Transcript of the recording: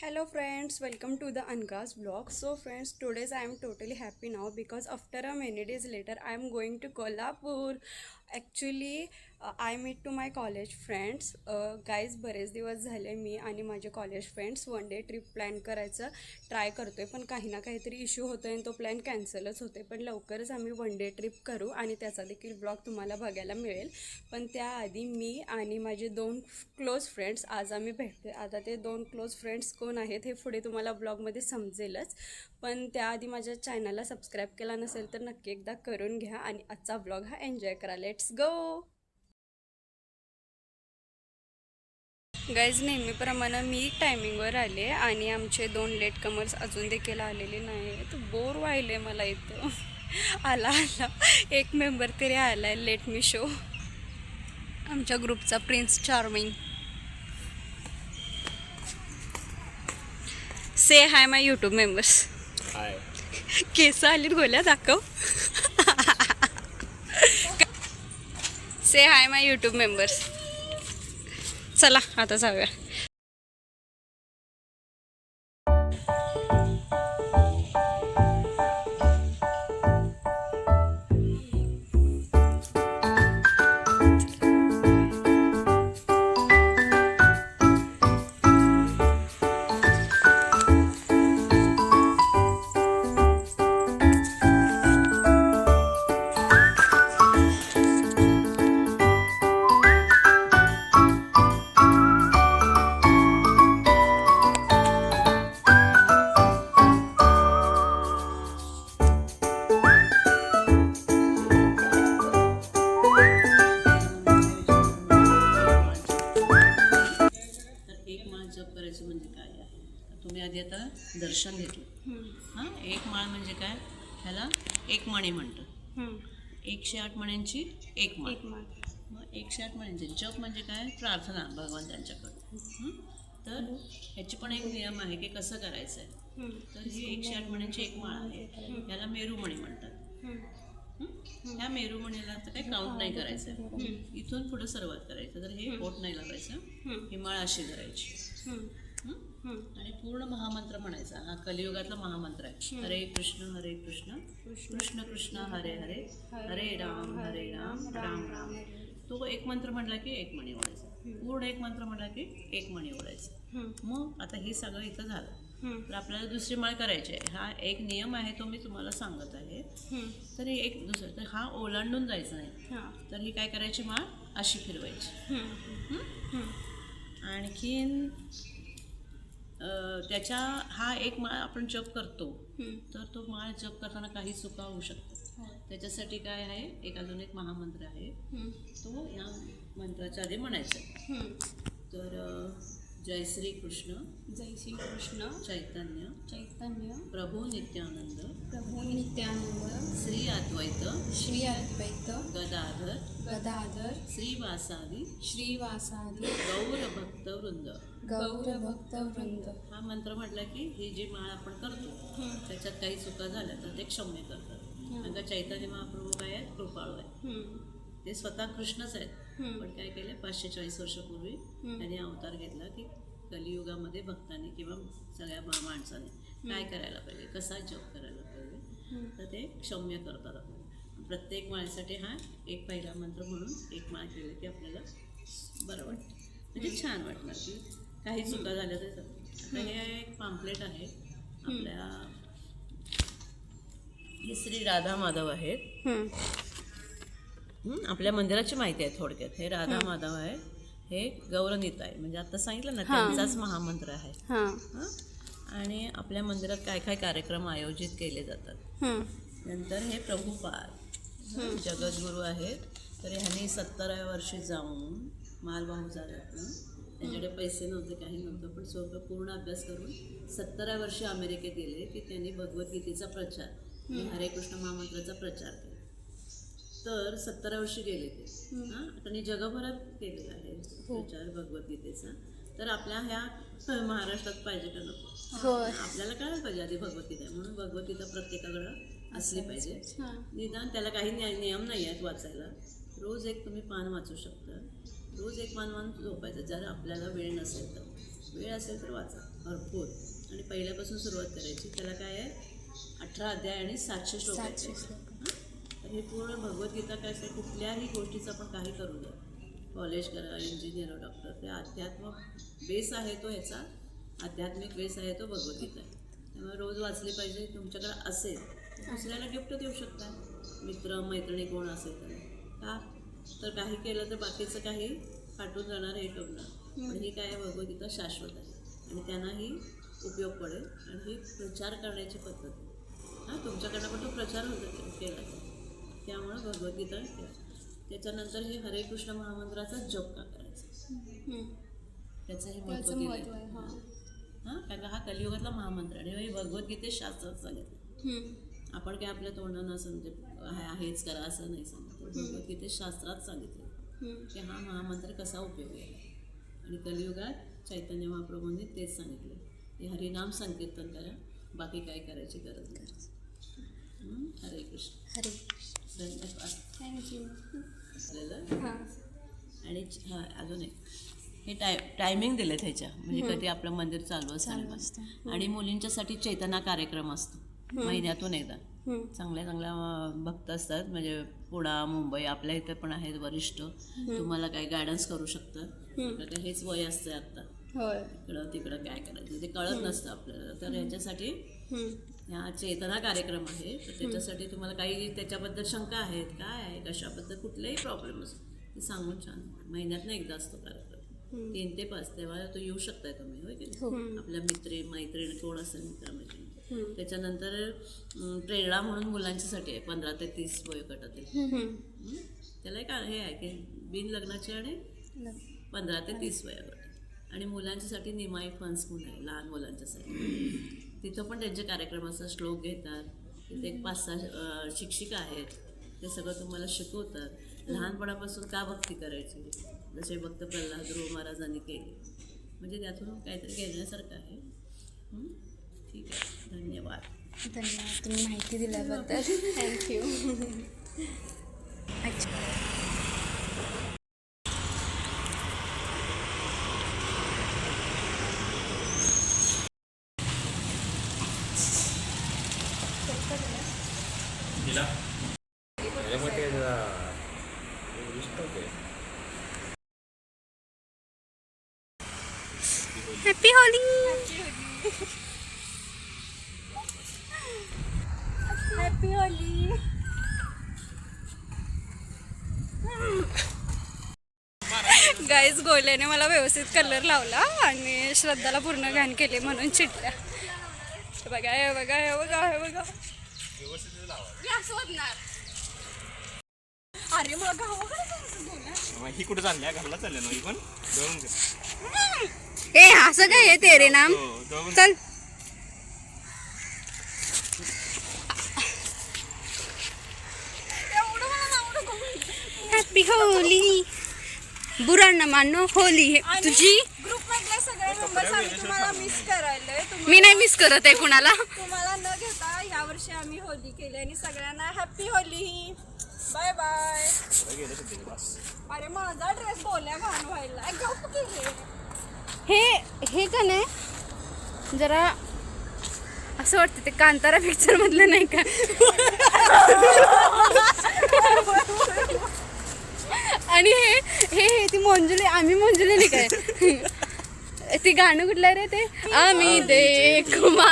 Hello friends, welcome to the Anka's vlog. So friends, today's I am totally happy now because after a many days later I am going to Kolhapur. Actually, I meet to my college friends. Guys, बरेच दिवस झाले मी आणि माझे college friends one day trip plan करायचं try करतोय, पण काही ना काहीतरी इश्यू होतोय आणि तो प्लॅन कॅन्सलच होतोय. पण लवकरच आम्ही वन डे ट्रिप करू आणि त्याचा देखील ब्लॉग तुम्हाला बघायला मिळेल. पण त्याआधी मी आणि माझे दोन क्लोज फ्रेंड्स आज आम्ही भेटते. आता ते दोन क्लोज फ्रेंड्स कोण आहेत हे पुढे तुम्हाला ब्लॉगमध्ये समजेलच, पण त्याआधी माझ्या चॅनलला सबस्क्राईब केला नसेल तर नक्की एकदा करून घ्या आणि आजचा ब्लॉग हा एन्जॉय करा. Let's go guys. नेहमीप्रमाणे मी टायमिंगवर आले आणि आमचे दोन लेट कमर्स अजून देखील आलेले नाही आहेत. बोर व्हायले मला इथं. आला एक मेंबर तरी आला आहे. लेट मी शो आमच्या ग्रुपचा prince charming. Say hi my YouTube members. Hi. केस आलीत गोल्या दाखव. Say hi my YouTube members. चला आता जाऊया. म्हणजे काय आहे, तुम्ही आधी आता दर्शन घेतलं. हां, एक माळ म्हणजे काय, ह्याला एक मणी म्हणतं. 108 मण्यांची एक माळ. मग 108 मण्यांचे जप म्हणजे काय, प्रार्थना भगवंतांच्याकडं. तर ह्याची पण एक नियम आहे की कसं करायचं आहे. तर ही 108 मण्यांची एक माळ आहे, ह्याला मेरुमणी म्हणतात. ह्या मेरुमणीला तर काही काउंट नाही करायचं, इथून पुढे सुरुवात करायचं. तर हे पोट नाही लावायचं, ही माळ अशी करायची आणि पूर्ण महामंत्र म्हणायचा. हा कलियुगातला महामंत्र आहे. हरे कृष्ण कृष्ण कृष्ण हरे हरे, हरे राम राम राम. तो एक मंत्र म्हटला की एक मणी ओढायचा, पूर्ण एक मंत्र म्हटला की एक मणी ओढायचा. मग आता हे सगळं इथं झालं तर आपल्याला दुसरी माळ करायची आहे. हा एक नियम आहे, तो मी तुम्हाला सांगत आहे. तर हे एक दुसरं, तर हा ओलांडून जायचं नाही. तर ही काय करायची, माळ अशी फिरवायची. आणखीन त्याच्या हा एक माळ आपण जप करतो, तर तो माळ जप करताना काही चुका होऊ शकतात. त्याच्यासाठी काय आहे, एक अजून एक महामंत्र आहे, तो या मंत्राच्या आधी म्हणायचा. तर जय श्री कृष्ण चैतन्य प्रभू नित्यानंद श्री अद्वैत गदाधर श्रीवासादि गौर भक्त वृंद. हा मंत्र म्हटला की ही जी माळ आपण करतो त्याच्यात काही चुका झाल्या तर ते क्षम्य करतात. कारण का चैतन्य महाप्रभू काय आहेत, कृपाळू आहेत. ते स्वतः कृष्णच आहेत, पण काय केले 540 वर्षापूर्वी त्यांनी अवतार घेतला की कलियुगामध्ये भक्तांनी किंवा सगळ्या माणसाने काय करायला पाहिजे, कसा जप करायला पाहिजे, तर ते क्षम्य करतात आपल्याला. प्रत्येक माळेसाठी हा एक पहिला मंत्र म्हणून एक माळ केली की आपल्याला बरं वाटतं, म्हणजे छान वाटणार की काही चुका झाल्या तरी. आता हे एक पॅम्पलेट आहे आपल्या, हे श्री राधा माधव आहेत. आपल्या मंदिराची माहिती आहे थोडक्यात. हे राधा माधव आहे, हे गौरनीता आहे, म्हणजे आता सांगितलं ना त्यांचाच महामंत्र आहे. आणि आपल्या मंदिरात काय काय कार्यक्रम आयोजित केले जातात. नंतर हे प्रभुपाद जगद्गुरू आहेत. तर ह्यांनी 70व्या वर्षी जाऊन मालवाहू जातात. त्यांच्याकडे पैसे नव्हते, काही नव्हतं, पण स्वतः पूर्ण अभ्यास करून 70व्या वर्षी अमेरिकेत गेले की त्यांनी भगवद्गीतेचा प्रचार, हरे कृष्ण महामंत्राचा प्रचार केला. तर 70व्या वर्षी गेले ते. त्यांनी जगभरात केलेला आहे प्रचार भगवद्गीतेचा. तर आपल्या ह्या महाराष्ट्रात पाहिजे का नको, आपल्याला कळायला पाहिजे आधी भगवद्गीता, म्हणून भगवद्गीता प्रत्येकाकडं असली पाहिजे. निदान त्याला काही नियम नाही आहेत वाचायला. रोज एक तुम्ही पान वाचू शकता, रोज एक पान झोपायचं. जर आपल्याला वेळ नसेल तर, वेळ असेल तर वाचा. भरपूर. आणि पहिल्यापासून सुरुवात करायची. त्याला काय आहे 18 अध्याय आणि 700 श्लोक आहेत. तर हे पूर्ण भगवद्गीता काय असेल कुठल्याही गोष्टीचं आपण काही करू द्या, कॉलेज करा, इंजिनियर, डॉक्टर, ते अध्यात्म बेस आहे तो ह्याचा, आध्यात्मिक बेस आहे तो भगवद्गीता आहे. त्यामुळे रोज वाचली पाहिजे. तुमच्याकडे असेल दुसऱ्याला गिफ्ट देऊ शकता, मित्र मैत्रिणी कोण असेल तर. का तर काही केलं तर बाकीचं काही फाटून जाणार, हे करणार. पण ही काय भगवद्गीता शाश्वत आहे आणि त्यांनाही उपयोग पडेल. आणि ही प्रचार करण्याची पद्धत आहे. हां, तुमच्याकडनं पण तो प्रचार केला जातो. त्यामुळं भगवद्गीता केला. त्याच्यानंतर हे हरे कृष्ण महामंत्राचा जप का करायचा, त्याचंही महत्त्व दिलं आहे. हां, कारण हा कलियुगातला महामंत्र आणि हे भगवद्गीतेत शास्त्रात सांगितलं. आपण काय आपल्या तोंडानं समजे हेच करा असं नाही सांगितलं. भगवद्गीतेत शास्त्रात सांगितलं की हा महामंत्र कसा उपयोगी आहे. आणि कलियुगात चैतन्य महाप्रभूंनी तेच सांगितलं की हरिनाम संकीर्तन करा, बाकी काय करायची गरज नाही. हरे कृष्ण. हरे धन्यवाद. थँक्यू. आणि हां, अजून एक हे टायमिंग दिले ह्याच्या, म्हणजे कधी आपलं मंदिर चालू असतं. आणि मुलींच्यासाठी चैतन्य कार्यक्रम असतो महिन्यातून एकदा. चांगल्या चांगल्या भक्त असतात, म्हणजे पुणा मुंबई आपल्या इथे पण आहेत वरिष्ठ. तुम्हाला काय गायडन्स करू शकतात. हेच वय असतं आत्ता, इकडं तिकडं काय करायचं ते कळत नसतं आपल्याला. तर ह्याच्यासाठी ह्या चेतना कार्यक्रम आहे. तर त्याच्यासाठी तुम्हाला काही त्याच्याबद्दल शंका आहेत, काय आहे, कशाबद्दल कुठलेही प्रॉब्लेम असतो ते सांगून छान. महिन्यातनं एकदा असतो कार्यक्रम 3 ते 5. तेव्हा तो येऊ शकताय तुम्ही, होय की नाही. आपल्या मैत्रीण कोण असेल मित्रमैत्रिणी. त्याच्यानंतर प्रेरणा म्हणून मुलांच्यासाठी आहे 15 ते 30 वयोगटातील. त्याला एक हे आहे की बिन लग्नाचे आणि 15 ते 30 वयोगट. आणि मुलांच्यासाठी निमाई फन्स म्हणून आहे लहान मुलांच्यासाठी. तिथं पण त्यांचे कार्यक्रम असतात, श्लोक घेतात. तिथे एक 5-6 शिक्षिका आहेत, ते सगळं तुम्हाला शिकवतात. लहानपणापासून का भक्ती करायची, जसे भक्त प्रल्हाद ध्रुव महाराजांनी केली. म्हणजे त्यातून काहीतरी घेण्यासारखं आहे. ठीक आहे, धन्यवाद. धन्यवाद तुम्ही माहिती दिल्याबद्दल. थँक्यू. अच्छा, happy Holi. Happy Holi. Guys, गोल्याने मला व्यवस्थित कलर लावला आणि श्रद्धाला पूर्ण घाण केली म्हणून चिडल्या. बघा हे बघा हे बघा हे बघा. अरे मग ही कुठे चालल्या घरला चालल्या ना पण ए असं काय आहे तेरे नाम. चल हॅपी होली. बुरा न मानो होली तुझी. ग्रुप मधले सगळे मेंबर्स आम्ही तुम्हाला मिस करायलोय. मी नाही मिस करत आहे कुणाला. तुम्हाला न घेता यावर्षी आम्ही होली केली आणि सगळ्यांना हॅपी होली. Bye bye. अरे माझा ड्रेस बोल्या घाण व्हायला गप केले. हे का नाही जरा असं वाटतं ते कांतारा पिक्चर मधलं नाही का. आणि हे ती मंजुली, आम्ही मंजुली नाही काय ती गाणं कुठलं रे ते, आम्ही देखुमा